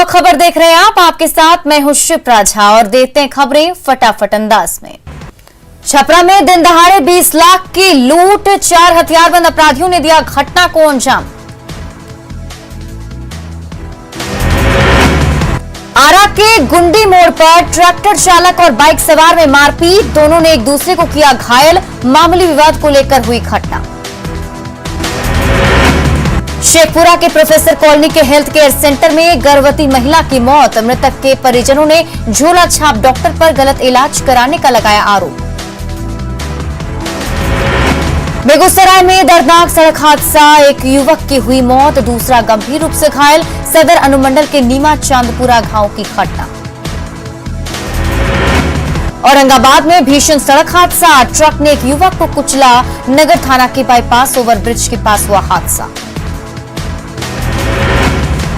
खबर देख रहे हैं आप, आपके साथ मैं हूं शिप्रा झा और देखते हैं खबरें फटाफट अंदाज में। छपरा में दिन दहाड़े 20 लाख की लूट, 4 हथियारबंद अपराधियों ने दिया घटना को अंजाम। आरा के गुंडी मोड़ पर ट्रैक्टर चालक और बाइक सवार में मारपीट, दोनों ने एक दूसरे को किया घायल, मामूली विवाद को लेकर हुई घटना। शेखपुरा के प्रोफेसर कॉलोनी के हेल्थ केयर सेंटर में गर्भवती महिला की मौत, मृतक के परिजनों ने झोला छाप डॉक्टर पर गलत इलाज कराने का लगाया आरोप। बेगूसराय में दर्दनाक सड़क हादसा, एक युवक की हुई मौत, दूसरा गंभीर रूप से घायल, सदर अनुमंडल के नीमा चांदपुरा गांव की घटना। औरंगाबाद में भीषण सड़क हादसा, ट्रक ने एक युवक को कुचला, नगर थाना के बाईपास ओवरब्रिज के पास हुआ हादसा।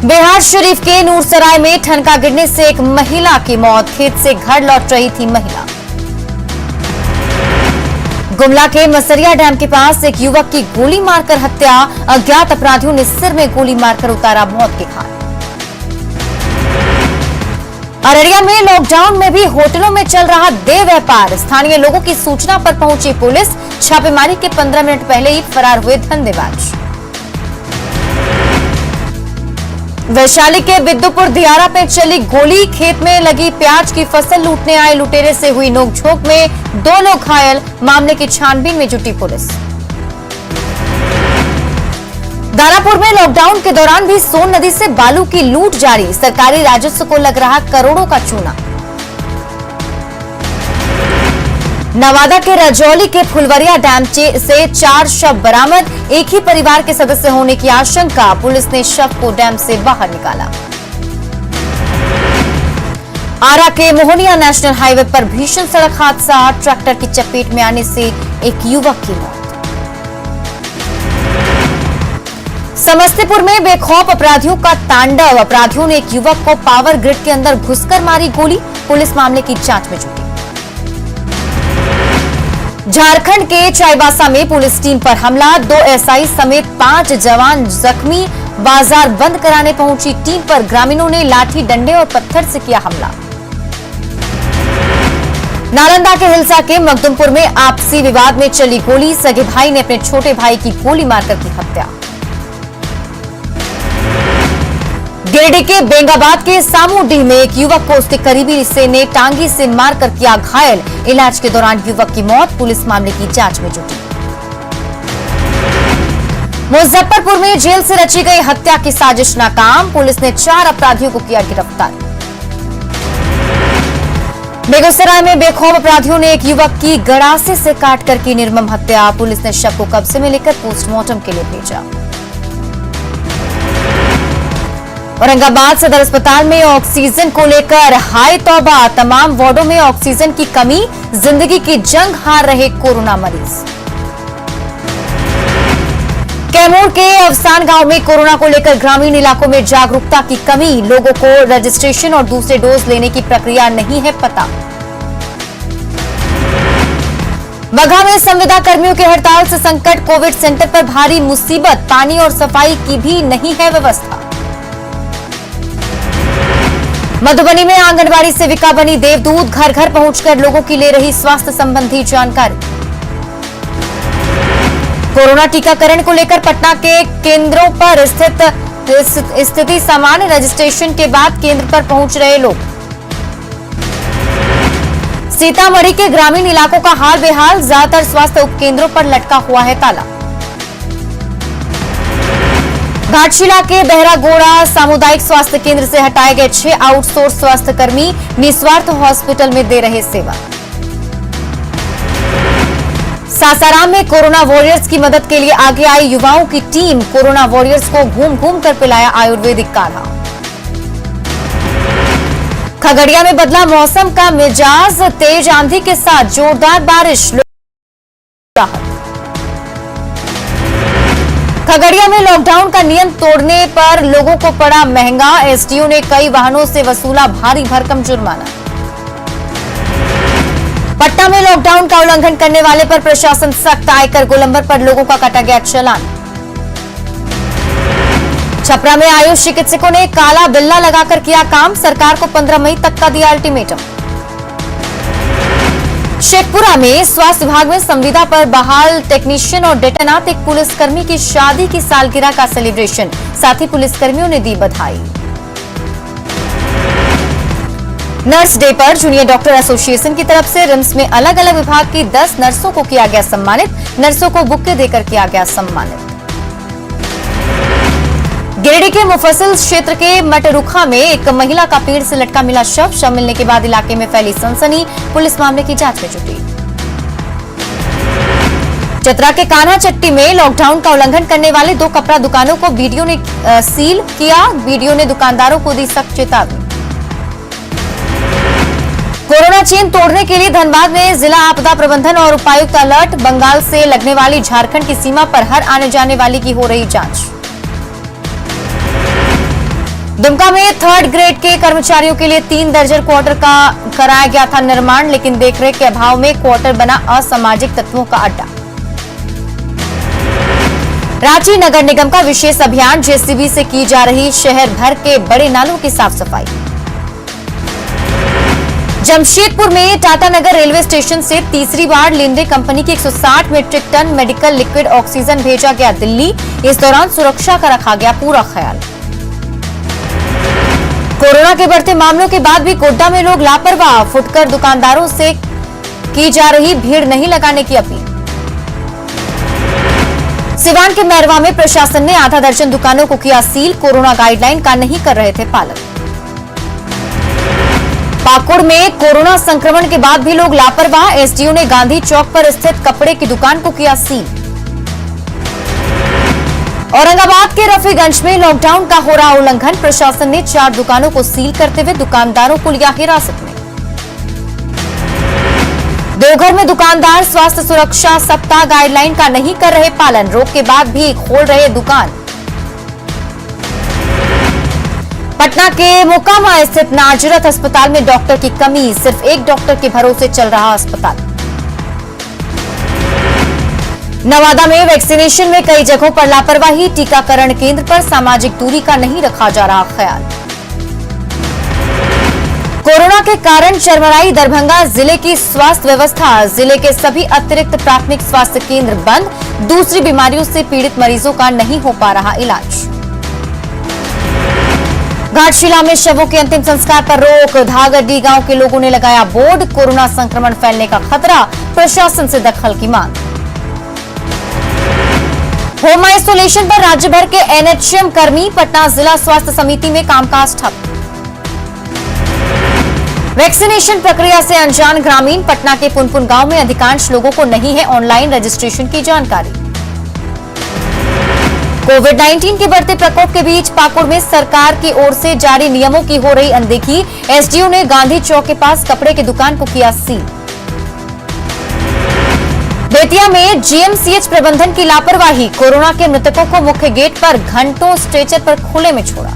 बिहार शरीफ के नूरसराय में ठनका गिरने से एक महिला की मौत, खेत से घर लौट रही थी महिला। गुमला के मसरिया डैम के पास एक युवक की गोली मारकर हत्या, अज्ञात अपराधियों ने सिर में गोली मारकर उतारा मौत के घाट। अररिया में लॉकडाउन में भी होटलों में चल रहा देह व्यापार, स्थानीय लोगों की सूचना पर पहुंची पुलिस, छापेमारी के 15 मिनट पहले ही फरार हुए धंधेबाज। वैशाली के बिद्दुपुर दियारा में चली गोली, खेत में लगी प्याज की फसल लूटने आए लुटेरे से हुई नोकझोंक में 2 लोग घायल, मामले की छानबीन में जुटी पुलिस। दानापुर में लॉकडाउन के दौरान भी सोन नदी से बालू की लूट जारी, सरकारी राजस्व को लग रहा करोड़ों का चूना। नवादा के रजौली के फुलवरिया डैम से 4 शव बरामद, एक ही परिवार के सदस्य होने की आशंका, पुलिस ने शव को डैम से बाहर निकाला। आरा के मोहनिया नेशनल हाईवे पर भीषण सड़क हादसा, ट्रैक्टर की चपेट में आने से एक युवक की मौत। समस्तीपुर में बेखौफ अपराधियों का तांडव, अपराधियों ने एक युवक को पावर ग्रिड के अंदर घुसकर मारी गोली, पुलिस मामले की जांच में जुटी। झारखंड के चाईबासा में पुलिस टीम पर हमला, 2 एसआई समेत 5 जवान जख्मी, बाजार बंद कराने पहुंची टीम पर ग्रामीणों ने लाठी डंडे और पत्थर से किया हमला। नालंदा के हिलसा के मखदुमपुर में आपसी विवाद में चली गोली, सगे भाई ने अपने छोटे भाई की गोली मारकर की हत्या। गिरिडीह के बेंगाबाद के सामूडीह में एक युवक को उसके करीबी हिस्से ने टांगी से मारकर किया घायल, इलाज के दौरान युवक की मौत, पुलिस मामले की जांच में जुटी। मुजफ्फरपुर में जेल से रची गई हत्या की साजिश नाकाम, पुलिस ने 4 अपराधियों को किया गिरफ्तार। बेगूसराय में बेखौफ अपराधियों ने एक युवक की गड़ासे से काटकर की निर्मम हत्या, पुलिस ने शव को कब्जे में लेकर पोस्टमार्टम के लिए भेजा। औरंगाबाद सदर अस्पताल में ऑक्सीजन को लेकर हाय तौबा, तमाम वार्डों में ऑक्सीजन की कमी, जिंदगी की जंग हार रहे कोरोना मरीज। कैमूर के अवसान गांव में कोरोना को लेकर ग्रामीण इलाकों में जागरूकता की कमी, लोगों को रजिस्ट्रेशन और दूसरे डोज लेने की प्रक्रिया नहीं है पता। बगहा में संविदा कर्मियों की हड़ताल से संकट, कोविड सेंटर पर भारी मुसीबत, पानी और सफाई की भी नहीं है व्यवस्था। मधुबनी में आंगनबाड़ी सेविका बनी देवदूत, घर घर पहुंचकर लोगों की ले रही स्वास्थ्य संबंधी जानकारी। कोरोना टीकाकरण को लेकर पटना के केंद्रों पर स्थिति सामान्य, रजिस्ट्रेशन के बाद केंद्र पर पहुंच रहे लोग। सीतामढ़ी के ग्रामीण इलाकों का हाल बेहाल, ज्यादातर स्वास्थ्य उपकेंद्रों पर लटका हुआ है ताला। घाटशिला के बहरागोड़ा सामुदायिक स्वास्थ्य केंद्र से हटाए गए 6 आउटसोर्स स्वास्थ्य कर्मी, निस्वार्थ हॉस्पिटल में दे रहे सेवा। सासाराम में कोरोना वॉरियर्स की मदद के लिए आगे आई युवाओं की टीम, कोरोना वॉरियर्स को घूम घूम कर पिलाया आयुर्वेदिक काढ़ा। खगड़िया में बदला मौसम का मिजाज, तेज आंधी के साथ जोरदार बारिश, राहत। खगड़िया में लॉकडाउन का नियम तोड़ने पर लोगों को पड़ा महंगा, एसडीओ ने कई वाहनों से वसूला भारी भरकम जुर्माना। पटना में लॉकडाउन का उल्लंघन करने वाले पर प्रशासन सख्त, आयकर गोलंबर पर लोगों का काटा गया चालान। छपरा में आयुष चिकित्सकों ने काला बिल्ला लगाकर किया काम, सरकार को 15 मई तक का दिया अल्टीमेटम। शेखपुरा में स्वास्थ्य विभाग में संविदा पर बहाल टेक्नीशियन और डे तैनात एक पुलिसकर्मी की शादी की सालगिरह का सेलिब्रेशन, साथ ही पुलिसकर्मियों ने दी बधाई। नर्स डे पर जूनियर डॉक्टर एसोसिएशन की तरफ से रिम्स में अलग अलग विभाग की 10 नर्सों को किया गया सम्मानित, नर्सों को बुक्के देकर किया गया सम्मानित। गिरिडीह के मुफस्सिल क्षेत्र के मटरुखा में एक महिला का पेड़ से लटका मिला शव मिलने के बाद इलाके में फैली सनसनी, पुलिस मामले की जांच में जुटी। चतरा के कान्हा चट्टी में लॉकडाउन का उल्लंघन करने वाले 2 कपड़ा दुकानों को बीडीओ ने सील किया, बीडीओ ने दुकानदारों को दी सख्त चेतावनी। कोरोना चेन तोड़ने के लिए धनबाद में जिला आपदा प्रबंधन और उपायुक्त अलर्ट, बंगाल से लगने वाली झारखंड की सीमा पर हर आने जाने वाली की हो रही जांच। दुमका में 3rd ग्रेड के कर्मचारियों के लिए 3 दर्जन क्वार्टर का कराया गया था निर्माण, लेकिन देखरेख के अभाव में क्वार्टर बना असामाजिक तत्वों का अड्डा। रांची नगर निगम का विशेष अभियान, जेसीबी से की जा रही शहर भर के बड़े नालों की साफ सफाई। जमशेदपुर में टाटानगर रेलवे स्टेशन से तीसरी बार लिंडे कंपनी की 160 metric ton medical liquid oxygen भेजा गया दिल्ली, इस दौरान सुरक्षा का रखा गया पूरा ख्याल। कोरोना के बढ़ते मामलों के बाद भी गोड्डा में लोग लापरवाह, फुटकर दुकानदारों से की जा रही भीड़ नहीं लगाने की अपील। सिवान के मैरवा में प्रशासन ने आधा दर्जन दुकानों को किया सील, कोरोना गाइडलाइन का नहीं कर रहे थे पालन। पाकुड़ में कोरोना संक्रमण के बाद भी लोग लापरवाह, एसडीओ ने गांधी चौक पर स्थित कपड़े की दुकान को किया सील। औरंगाबाद के रफीगंज में लॉकडाउन का हो रहा उल्लंघन, प्रशासन ने 4 दुकानों को सील करते हुए दुकानदारों को लिया हिरासत में। देवघर में दुकानदार स्वास्थ्य सुरक्षा सप्ताह गाइडलाइन का नहीं कर रहे पालन, रोक के बाद भी खोल रहे दुकान। पटना के मोकामा स्थित नाजरत अस्पताल में डॉक्टर की कमी, सिर्फ एक डॉक्टर के भरोसे चल रहा अस्पताल। नवादा में वैक्सीनेशन में कई जगहों पर लापरवाही, टीकाकरण केंद्र पर सामाजिक दूरी का नहीं रखा जा रहा ख्याल। कोरोना के कारण चरमराई दरभंगा जिले की स्वास्थ्य व्यवस्था, जिले के सभी अतिरिक्त प्राथमिक स्वास्थ्य केंद्र बंद, दूसरी बीमारियों से पीड़ित मरीजों का नहीं हो पा रहा इलाज। घाटशिला में शवों के अंतिम संस्कार पर रोक, धागड्डी गांव के लोगों ने लगाया बोर्ड, कोरोना संक्रमण फैलने का खतरा, प्रशासन से दखल की मांग। होम आइसोलेशन पर राज्य भर के एनएचएम कर्मी, पटना जिला स्वास्थ्य समिति में कामकाज ठप। वैक्सीनेशन प्रक्रिया से अनजान ग्रामीण, पटना के पुनपुन गांव में अधिकांश लोगों को नहीं है ऑनलाइन रजिस्ट्रेशन की जानकारी। कोविड-19 के बढ़ते प्रकोप के बीच पाकुड़ में सरकार की ओर से जारी नियमों की हो रही अनदेखी, एसडीओ ने गांधी चौक के पास कपड़े की दुकान को किया सील। बेतिया में जीएमसीएच प्रबंधन की लापरवाही, कोरोना के मृतकों को मुख्य गेट पर घंटों स्ट्रेचर पर खुले में छोड़ा।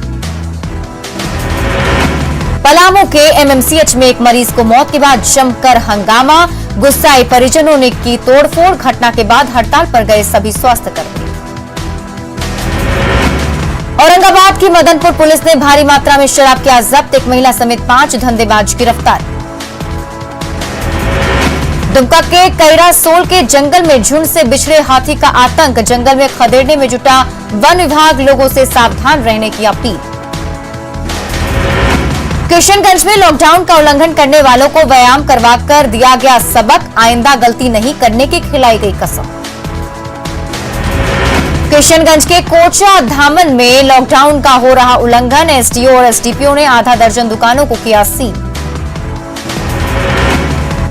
पलामू के एमएमसीएच में एक मरीज को मौत के बाद जमकर हंगामा, गुस्साए परिजनों ने की तोड़फोड़, घटना के बाद हड़ताल पर गए सभी स्वास्थ्यकर्मी। औरंगाबाद की मदनपुर पुलिस ने भारी मात्रा में शराब किया जब्त, एक महिला समेत 5 धंधेबाज गिरफ्तार। दुमका के कैरा सोल के जंगल में झुंड से बिछड़े हाथी का आतंक, जंगल में खदेड़ने में जुटा वन विभाग, लोगों से सावधान रहने की अपील। किशनगंज में लॉकडाउन का उल्लंघन करने वालों को व्यायाम करवाकर दिया गया सबक, आइंदा गलती नहीं करने की खिलाई गई कसम। किशनगंज के कोचा धामन में लॉकडाउन का हो रहा उल्लंघन, एसडीओ और एसडीपीओ ने आधा दर्जन दुकानों को किया सील।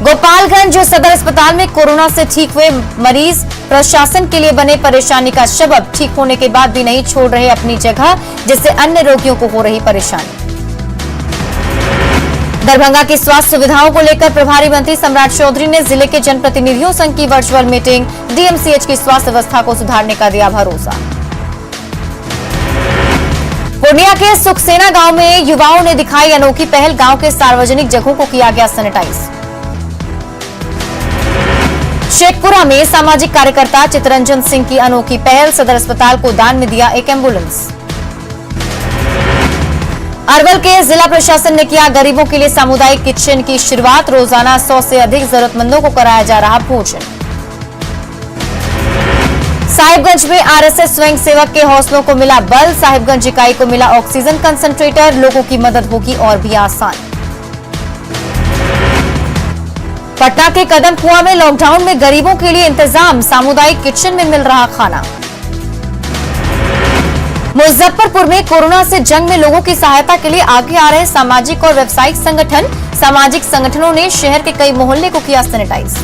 गोपालगंज सदर अस्पताल में कोरोना से ठीक हुए मरीज प्रशासन के लिए बने परेशानी का सबब, ठीक होने के बाद भी नहीं छोड़ रहे अपनी जगह, जिससे अन्य रोगियों को हो रही परेशानी। दरभंगा की स्वास्थ्य सुविधाओं को लेकर प्रभारी मंत्री सम्राट चौधरी ने जिले के जनप्रतिनिधियों संग की वर्चुअल मीटिंग, डीएमसीएच की स्वास्थ्य व्यवस्था को सुधारने का दिया भरोसा। पूर्णिया के सुखसेना गांव में युवाओं ने दिखाई अनोखी पहल, गांव के सार्वजनिक जगहों को किया गया सैनिटाइज। शेखपुरा में सामाजिक कार्यकर्ता चितरंजन सिंह की अनोखी पहल, सदर अस्पताल को दान में दिया एक एम्बुलेंस। अरवल के जिला प्रशासन ने किया गरीबों के लिए सामुदायिक किचन की शुरुआत। रोजाना 100 से अधिक जरूरतमंदों को कराया जा रहा भोजन। साहिबगंज में आरएसएस स्वयंसेवक के हौसलों को मिला बल। साहिबगंज इकाई को मिला ऑक्सीजन कंसंट्रेटर। लोगों की मदद होगी और भी आसान। पटना के कदम कुआं में लॉकडाउन में गरीबों के लिए इंतजाम। सामुदायिक किचन में मिल रहा खाना। मुजफ्फरपुर में कोरोना से जंग में लोगों की सहायता के लिए आगे आ रहे सामाजिक और व्यावसायिक संगठन। सामाजिक संगठनों ने शहर के कई मोहल्ले को किया सैनिटाइज।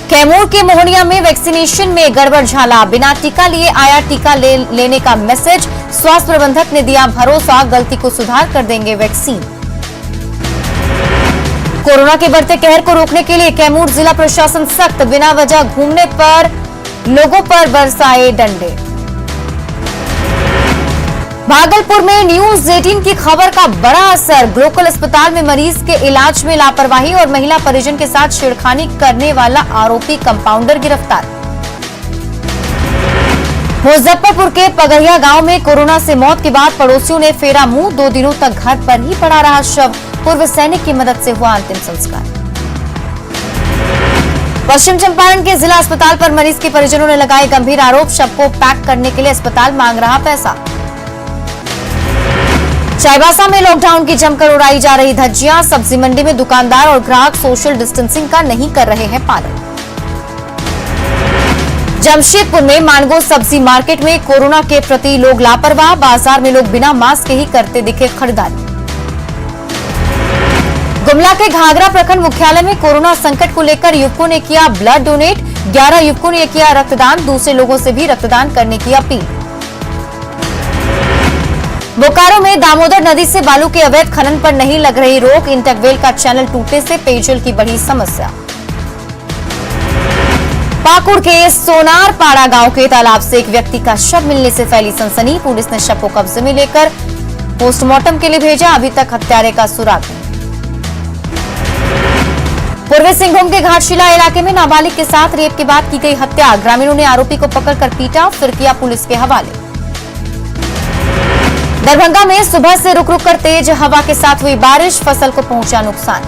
कैमूर के मोहनिया में वैक्सीनेशन में गड़बड़ झाला। बिना टीका लिए आया टीका लेने का मैसेज। स्वास्थ्य प्रबंधक ने दिया भरोसा, गलती को सुधार कर देंगे वैक्सीन। कोरोना के बढ़ते कहर को रोकने के लिए कैमूर जिला प्रशासन सख्त। बिना वजह घूमने पर लोगों पर बरसाए डंडे। भागलपुर में न्यूज 18 की खबर का बड़ा असर। ग्लोकल अस्पताल में मरीज के इलाज में लापरवाही और महिला परिजन के साथ छेड़खानी करने वाला आरोपी कंपाउंडर गिरफ्तार। मुजफ्फरपुर के पगहिया गांव में कोरोना से मौत के बाद पड़ोसियों ने फेरा मुंह। 2 दिनों तक घर पर ही पड़ा रहा शव। पूर्व सैनिक की मदद से हुआ अंतिम संस्कार। पश्चिम चंपारण के जिला अस्पताल पर मरीज के परिजनों ने लगाए गंभीर आरोप। शव को पैक करने के लिए अस्पताल मांग रहा पैसा। चाईबासा में लॉकडाउन की जमकर उड़ाई जा रही धज्जियां। सब्जी मंडी में दुकानदार और ग्राहक सोशल डिस्टेंसिंग का नहीं कर रहे हैं पालन। जमशेदपुर में मानगो सब्जी मार्केट में कोरोना के प्रति लोग लापरवाह। बाजार में लोग बिना मास्क के ही करते दिखे खरीदारी। गुमला के घाघरा प्रखंड मुख्यालय में कोरोना संकट को लेकर युवकों ने किया ब्लड डोनेट। 11 युवकों ने किया रक्तदान। दूसरे लोगों से भी रक्तदान करने की अपील। बोकारो में दामोदर नदी से बालू के अवैध खनन पर नहीं लग रही रोक। इंटकवेल का चैनल टूटने से पेयजल की बढ़ी समस्या। पाकुड़ के सोनार पाड़ा गांव के तालाब से एक व्यक्ति का शव मिलने से फैली सनसनी। पुलिस ने शव को कब्जे में लेकर पोस्टमार्टम के लिए भेजा। अभी तक हत्यारे का सुराग नहीं। पूर्वी सिंहभूम के घाटशिला इलाके में नाबालिग के साथ रेप के बाद की गई हत्या। ग्रामीणों ने आरोपी को पकड़कर पीटा, फिर किया पुलिस के हवाले। दरभंगा में सुबह से रुक रुक कर तेज हवा के साथ हुई बारिश। फसल को पहुंचा नुकसान।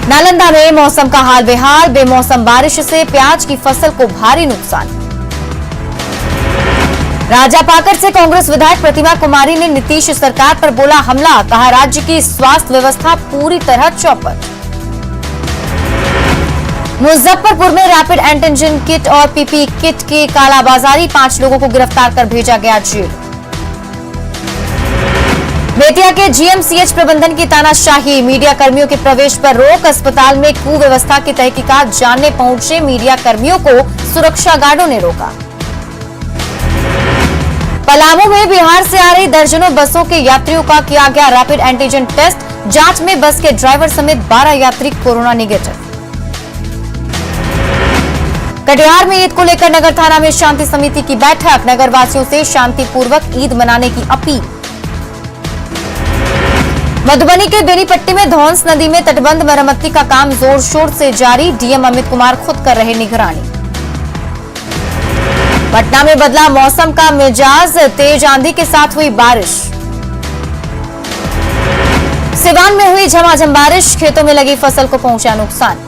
नालंदा में मौसम का हाल बेहाल। बेमौसम बारिश से प्याज की फसल को भारी नुकसान। राजापाकर से कांग्रेस विधायक प्रतिमा कुमारी ने नीतीश सरकार पर बोला हमला। कहा राज्य की स्वास्थ्य व्यवस्था पूरी तरह चौपट। मुजफ्फरपुर में रैपिड एंटीजन किट और पीपी किट की कालाबाजारी। 5 लोगों को गिरफ्तार कर भेजा गया जेल। बेतिया के जीएमसीएच प्रबंधन की तानाशाही। मीडिया कर्मियों के प्रवेश पर रोक। अस्पताल में कुव्यवस्था की तहकीकात जानने पहुंचे मीडिया कर्मियों को सुरक्षा गार्डों ने रोका। पलामू में बिहार से आ रही दर्जनों बसों के यात्रियों का किया गया रैपिड एंटीजन टेस्ट। जांच में बस के ड्राइवर समेत 12 यात्री कोरोना निगेटिव। कटिहार में ईद को लेकर नगर थाना में शांति समिति की बैठक। नगर वासियों से शांतिपूर्वक ईद मनाने की अपील। मधुबनी के बेनीपट्टी में धौंस नदी में तटबंध मरम्मती का काम जोर शोर से जारी। डीएम अमित कुमार खुद कर रहे निगरानी। पटना में बदला मौसम का मिजाज। तेज आंधी के साथ हुई बारिश। सिवान में हुई झमाझम बारिश। खेतों में लगी फसल को पहुंचा नुकसान।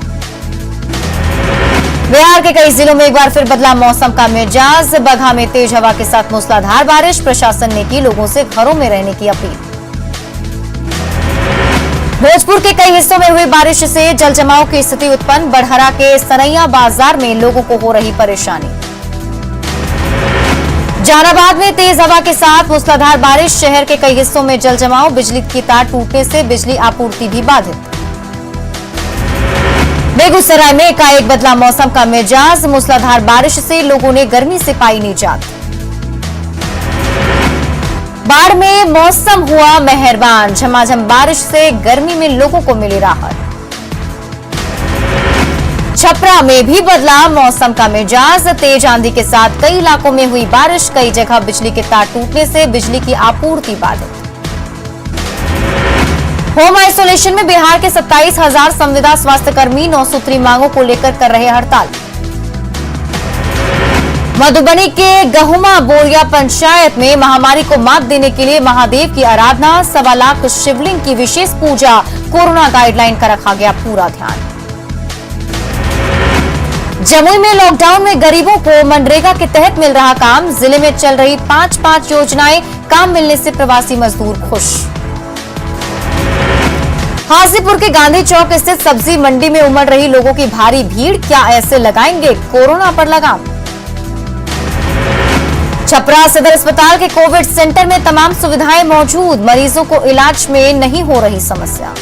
बिहार के कई जिलों में एक बार फिर बदला मौसम का मिजाज। बगहा में तेज हवा के साथ मूसलाधार बारिश। प्रशासन ने की लोगों से घरों में रहने की अपील। भोजपुर के कई हिस्सों में हुई बारिश से जलजमाव की स्थिति उत्पन्न। बड़हरा के सरैया बाजार में लोगों को हो रही परेशानी। जहानाबाद में तेज हवा के साथ मूसलाधार बारिश। शहर के कई हिस्सों में जलजमाव। बिजली की तार टूटने से बिजली आपूर्ति भी बाधित। बेगूसराय में एकाएक बदला मौसम का मिजाज। मूसलाधार बारिश से लोगों ने गर्मी से पाई निजात। बाढ़ में मौसम हुआ मेहरबान। झमाझम बारिश से गर्मी में लोगों को मिली राहत। छपरा में भी बदला मौसम का मिजाज। तेज आंधी के साथ कई इलाकों में हुई बारिश। कई जगह बिजली के तार टूटने से बिजली की आपूर्ति बाधित। होम आइसोलेशन में बिहार के 27,000 संविदा स्वास्थ्य कर्मी 9 सूत्री मांगों को लेकर कर रहे हड़ताल। मधुबनी के गहुमा बोरिया पंचायत में महामारी को मात देने के लिए महादेव की आराधना, 1.25 लाख शिवलिंग की विशेष पूजा, कोरोना गाइडलाइन का रखा गया पूरा ध्यान। जमुई में लॉकडाउन में गरीबों को मनरेगा के तहत मिल रहा काम, जिले में चल रही 5 योजनाएं, काम मिलने से प्रवासी मजदूर खुश। हाजीपुर के गांधी चौक स्थित सब्जी मंडी में उमड़ रही लोगों की भारी भीड़, क्या ऐसे लगाएंगे कोरोना पर लगाम। छपरा सदर अस्पताल के कोविड सेंटर में तमाम सुविधाएं मौजूद, मरीजों को इलाज में नहीं हो रही समस्या।